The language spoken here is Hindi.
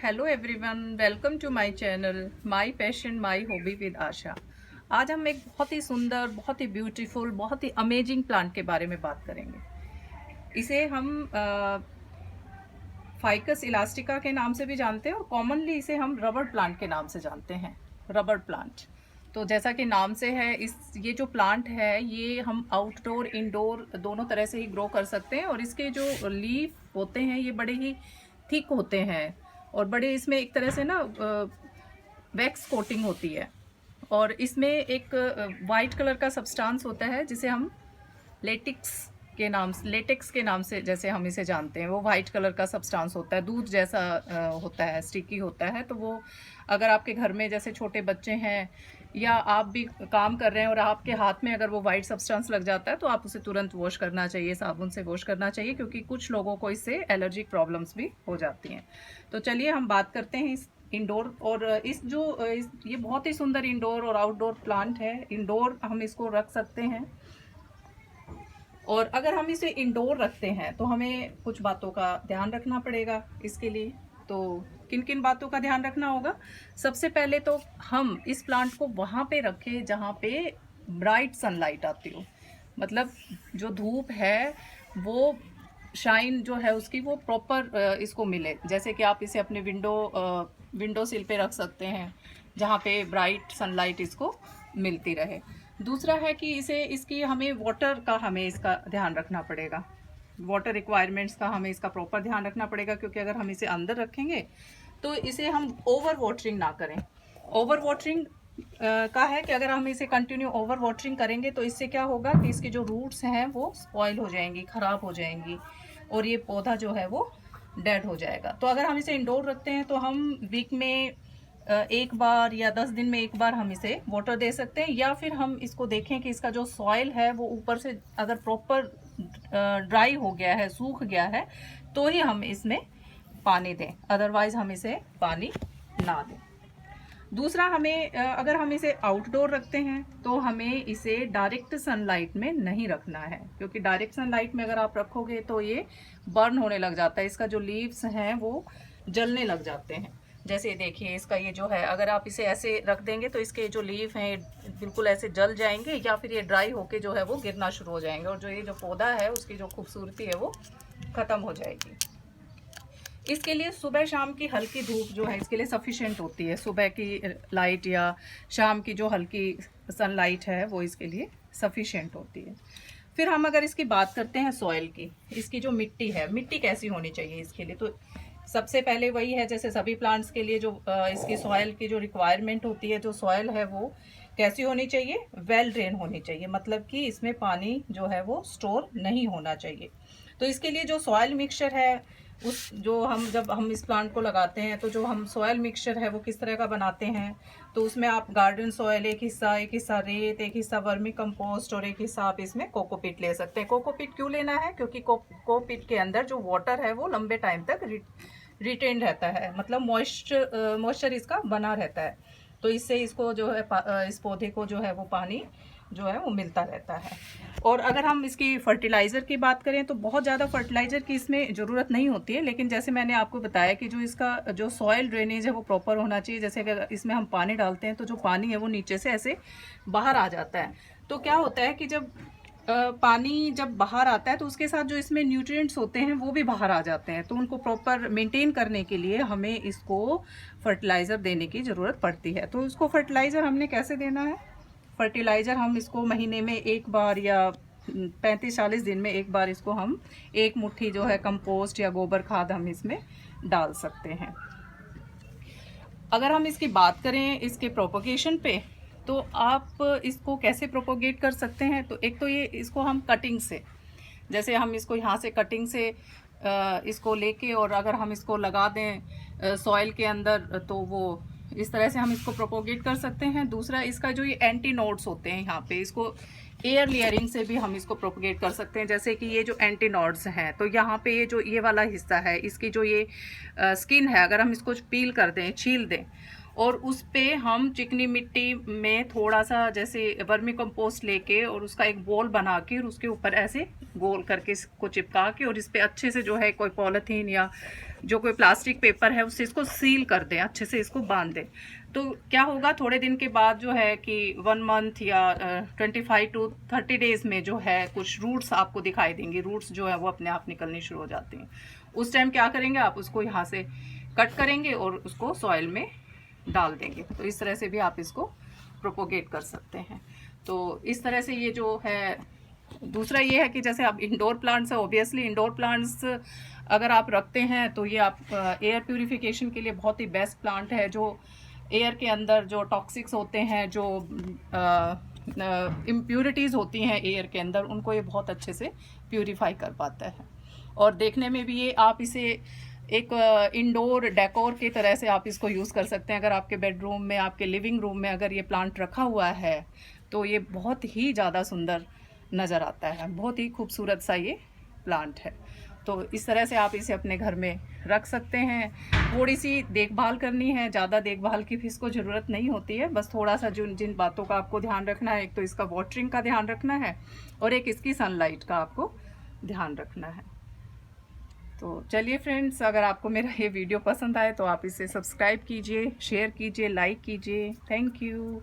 Hello everyone, welcome to my channel my passion my hobby with Asha. आज हम एक बहुत ही सुंदर, बहुत ही ब्यूटीफुल, बहुत ही अमेजिंग प्लांट के बारे में बात करेंगे। इसे हम फाइकस इलास्टिका के नाम से भी जानते हैं और कॉमनली इसे हम रबड़ प्लांट के नाम से जानते हैं। रबड़ प्लांट, तो जैसा कि नाम से है, ये जो प्लांट है ये हम आउटडोर इंडोर दोनों तरह से ही ग्रो कर सकते हैं। और इसके जो लीफ होते हैं ये बड़े ही थिक होते हैं और बड़े इसमें एक तरह से ना वैक्स कोटिंग होती है। और इसमें एक वाइट कलर का सब्सटेंस होता है जिसे हम लेटेक्स के नाम से जैसे हम इसे जानते हैं। वो वाइट कलर का सब्सटेंस होता है, दूध जैसा होता है, स्टिकी होता है। तो वो अगर आपके घर में जैसे छोटे बच्चे हैं या आप भी काम कर रहे हैं और आपके हाथ में अगर वो वाइट सब्सटेंस लग जाता है तो आप उसे तुरंत वॉश करना चाहिए, साबुन से वॉश करना चाहिए, क्योंकि कुछ लोगों को इससे एलर्जिक प्रॉब्लम्स भी हो जाती हैं। तो चलिए हम बात करते हैं इस इंडोर और ये बहुत ही सुंदर इंडोर और आउटडोर प्लांट है। इंडोर हम इसको रख सकते हैं और अगर हम इसे इंडोर रखते हैं तो हमें कुछ बातों का ध्यान रखना पड़ेगा इसके लिए। तो किन किन बातों का ध्यान रखना होगा? सबसे पहले तो हम इस प्लांट को वहाँ पे रखें जहाँ पे ब्राइट सनलाइट आती हो, मतलब जो धूप है वो शाइन जो है उसकी वो प्रॉपर इसको मिले। जैसे कि आप इसे अपने विंडो सिल पे रख सकते हैं जहाँ पे ब्राइट सनलाइट इसको मिलती रहे। दूसरा है कि हमें वाटर का हमें इसका ध्यान रखना पड़ेगा, वाटर रिक्वायरमेंट्स का हमें इसका प्रॉपर ध्यान रखना पड़ेगा, क्योंकि अगर हम इसे अंदर रखेंगे तो इसे हम ओवर वाटरिंग ना करें। ओवर वाटरिंग का है कि अगर हम इसे कंटिन्यू ओवर वाटरिंग करेंगे तो इससे क्या होगा कि इसके जो रूट्स हैं वो स्पॉइल हो जाएंगी, ख़राब हो जाएंगी और ये पौधा जो है वो डेड हो जाएगा। तो अगर हम इसे इंडोर रखते हैं तो हम वीक में एक बार या 10 दिन में एक बार हम इसे वाटर दे सकते हैं, या फिर हम इसको देखें कि इसका जो सॉइल है वो ऊपर से अगर प्रॉपर ड्राई हो गया है, सूख गया है, तो ही हम इसमें पानी दें, अदरवाइज हम इसे पानी ना दें। दूसरा, अगर हम इसे आउटडोर रखते हैं तो हमें इसे डायरेक्ट सनलाइट में नहीं रखना है, क्योंकि डायरेक्ट सनलाइट में अगर आप रखोगे तो ये बर्न होने लग जाता है, इसका जो लीव्स हैं वो जलने लग जाते हैं। जैसे देखिए इसका ये जो है, अगर आप इसे ऐसे रख देंगे तो इसके जो लीफ हैं बिल्कुल ऐसे जल जाएंगे या फिर ये ड्राई होके जो है वो गिरना शुरू हो जाएंगे और जो ये जो पौधा है उसकी जो खूबसूरती है वो ख़त्म हो जाएगी। इसके लिए सुबह शाम की हल्की धूप जो है इसके लिए सफिशेंट होती है। सुबह की लाइट या शाम की जो हल्की सनलाइट है वो इसके लिए सफिशेंट होती है। फिर हम अगर इसकी बात करते हैं सॉइल की, इसकी जो मिट्टी है, मिट्टी कैसी होनी चाहिए इसके लिए, तो सबसे पहले वही है जैसे सभी प्लांट्स के लिए जो इसकी सॉइल की जो रिक्वायरमेंट होती है, जो सॉइल है वो कैसी होनी चाहिए? वेल ड्रेन होनी चाहिए, मतलब कि इसमें पानी जो है वो स्टोर नहीं होना चाहिए। तो इसके लिए जो सॉइल मिक्सचर है जब हम इस प्लांट को लगाते हैं तो जो हम सॉयल मिक्सचर है वो किस तरह का बनाते हैं, तो उसमें आप गार्डन सॉयल एक हिस्सा रेत, एक हिस्सा वर्मी कंपोस्ट और एक हिस्सा आप इसमें कोकोपीट ले सकते हैं। कोकोपीट क्यों लेना है? क्योंकि कोकोपीट के अंदर जो वाटर है वो लंबे टाइम तक रिटेन रहता है, मतलब मॉइस्चर इसका बना रहता है। तो इससे इसको जो है इस पौधे को जो है वो पानी जो है वो मिलता रहता है। और अगर हम इसकी फर्टिलाइज़र की बात करें तो बहुत ज़्यादा फर्टिलाइज़र की इसमें ज़रूरत नहीं होती है, लेकिन जैसे मैंने आपको बताया कि जो इसका जो सॉयल ड्रेनेज है वो प्रॉपर होना चाहिए। जैसे अगर इसमें हम पानी डालते हैं तो जो पानी है वो नीचे से ऐसे बाहर आ जाता है। तो क्या होता है कि जब पानी जब बाहर आता है तो उसके साथ जो इसमें न्यूट्रिएंट्स होते हैं वो भी बाहर आ जाते हैं। तो उनको प्रॉपर मेंटेन करने के लिए हमें इसको फर्टिलाइज़र देने की ज़रूरत पड़ती है। तो उसको फर्टिलाइज़र हमने कैसे देना है? फर्टिलाइज़र हम इसको महीने में एक बार या 35-40 दिन में एक बार इसको हम एक मुट्ठी जो है कंपोस्ट या गोबर खाद हम इसमें डाल सकते हैं। अगर हम इसकी बात करें इसके प्रोपोगेशन पे, तो आप इसको कैसे प्रोपोगेट कर सकते हैं? तो एक तो ये इसको हम कटिंग से, जैसे हम इसको यहाँ से कटिंग से इसको लेके और अगर हम इसको लगा दें सॉइल के अंदर तो वो इस तरह से हम इसको प्रोपोगेट कर सकते हैं। दूसरा, इसका जो ये एंटी नोड्स होते हैं यहाँ पे, इसको एयर लेयरिंग से भी हम इसको प्रोपोगेट कर सकते हैं। जैसे कि ये जो एंटी नोड्स हैं तो यहाँ पे ये जो ये वाला हिस्सा है, इसकी जो ये स्किन है, अगर हम इसको पील कर दें, छील दें और उस पे हम चिकनी मिट्टी में थोड़ा सा जैसे वर्मी कंपोस्ट लेके और उसका एक बॉल बना के और उसके ऊपर ऐसे गोल करके इसको चिपका के और इस पर अच्छे से जो है कोई पॉलीथीन या जो कोई प्लास्टिक पेपर है उससे इसको सील कर दें, अच्छे से इसको बांध दें। तो क्या होगा, थोड़े दिन के बाद जो है कि 1 मंथ या 25 to 30 डेज़ में जो है कुछ रूट्स आपको दिखाई देंगे। रूट्स जो है वो अपने आप निकलनी शुरू हो जाती हैं। उस टाइम क्या करेंगे, आप उसको यहाँ से कट करेंगे और उसको सॉइल में डाल देंगे। तो इस तरह से भी आप इसको प्रोपोगेट कर सकते हैं। तो इस तरह से ये जो है, दूसरा ये है कि जैसे आप इंडोर प्लांट्स है, ऑब्वियसली इंडोर प्लांट्स अगर आप रखते हैं तो ये आप एयर प्यूरिफिकेशन के लिए बहुत ही बेस्ट प्लांट है, जो एयर के अंदर जो टॉक्सिक्स होते हैं, जो इम्प्यूरिटीज़ होती हैं एयर के अंदर, उनको ये बहुत अच्छे से प्यूरिफाई कर पाता है। और देखने में भी ये, आप इसे एक इंडोर डेकोर की तरह से आप इसको यूज़ कर सकते हैं। अगर आपके बेडरूम में, आपके लिविंग रूम में अगर ये प्लांट रखा हुआ है तो ये बहुत ही ज़्यादा सुंदर नज़र आता है, बहुत ही खूबसूरत सा ये प्लांट है। तो इस तरह से आप इसे अपने घर में रख सकते हैं। थोड़ी सी देखभाल करनी है, ज़्यादा देखभाल की भी इसको ज़रूरत नहीं होती है, बस थोड़ा सा जिन बातों का आपको ध्यान रखना है, एक तो इसका वाटरिंग का ध्यान रखना है और एक इसकी सनलाइट का आपको ध्यान रखना है। तो चलिए फ्रेंड्स, अगर आपको मेरा ये वीडियो पसंद आए तो आप इसे सब्सक्राइब कीजिए, शेयर कीजिए, लाइक कीजिए। Thank you.